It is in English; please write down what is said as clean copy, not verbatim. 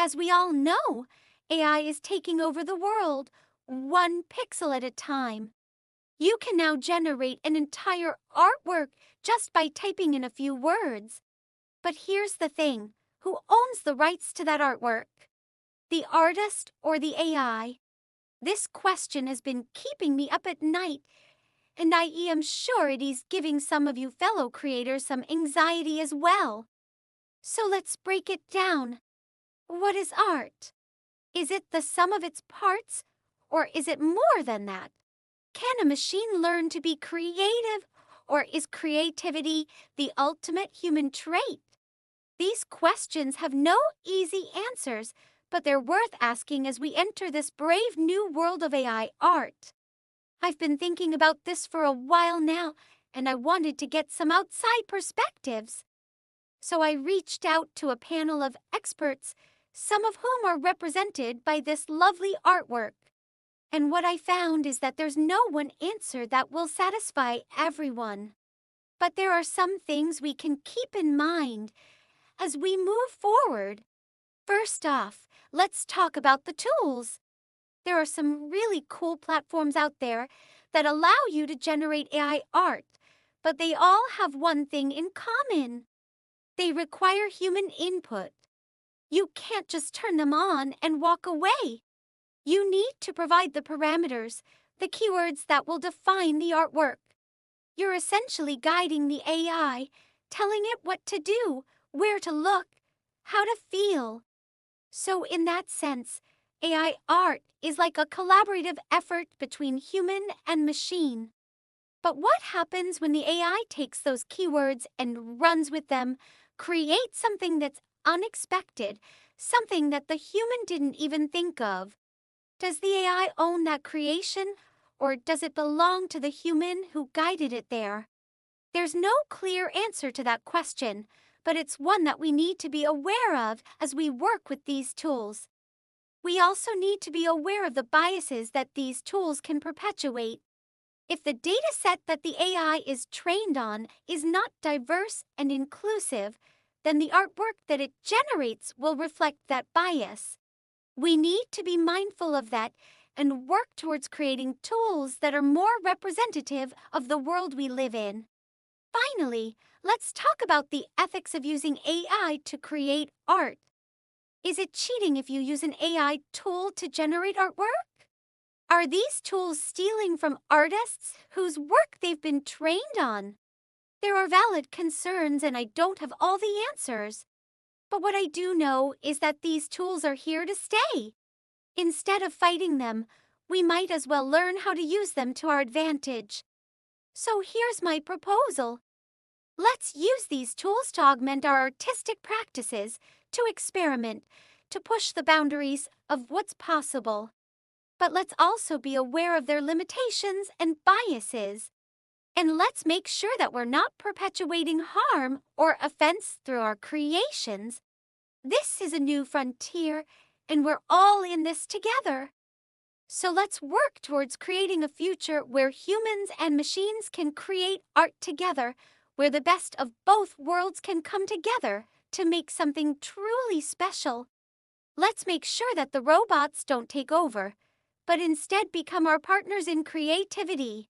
As we all know, AI is taking over the world, one pixel at a time. You can now generate an entire artwork just by typing in a few words. But here's the thing, who owns the rights to that artwork? The artist or the AI? This question has been keeping me up at night, and I am sure it is giving some of you fellow creators some anxiety as well. So let's break it down. What is art? Is it the sum of its parts, or is it more than that? Can a machine learn to be creative, or is creativity the ultimate human trait? These questions have no easy answers, but they're worth asking as we enter this brave new world of AI art. I've been thinking about this for a while now, and I wanted to get some outside perspectives. So I reached out to a panel of experts, some of whom are represented by this lovely artwork. And what I found is that there's no one answer that will satisfy everyone. But there are some things we can keep in mind as we move forward. First off, let's talk about the tools. There are some really cool platforms out there that allow you to generate AI art, but they all have one thing in common. They require human input. You can't just turn them on and walk away. You need to provide the parameters, the keywords that will define the artwork. You're essentially guiding the AI, telling it what to do, where to look, how to feel. So in that sense, AI art is like a collaborative effort between human and machine. But what happens when the AI takes those keywords and runs with them, creates something that's unexpected, something that the human didn't even think of? Does the AI own that creation, or does it belong to the human who guided it there? There's no clear answer to that question, but it's one that we need to be aware of as we work with these tools. We also need to be aware of the biases that these tools can perpetuate. If the data set that the AI is trained on is not diverse and inclusive, then the artwork that it generates will reflect that bias. We need to be mindful of that and work towards creating tools that are more representative of the world we live in. Finally, let's talk about the ethics of using AI to create art. Is it cheating if you use an AI tool to generate artwork? Are these tools stealing from artists whose work they've been trained on? There are valid concerns, and I don't have all the answers. But what I do know is that these tools are here to stay. Instead of fighting them, we might as well learn how to use them to our advantage. So here's my proposal. Let's use these tools to augment our artistic practices, to experiment, to push the boundaries of what's possible. But let's also be aware of their limitations and biases. And let's make sure that we're not perpetuating harm or offense through our creations. This is a new frontier, and we're all in this together. So let's work towards creating a future where humans and machines can create art together, where the best of both worlds can come together to make something truly special. Let's make sure that the robots don't take over, but instead become our partners in creativity.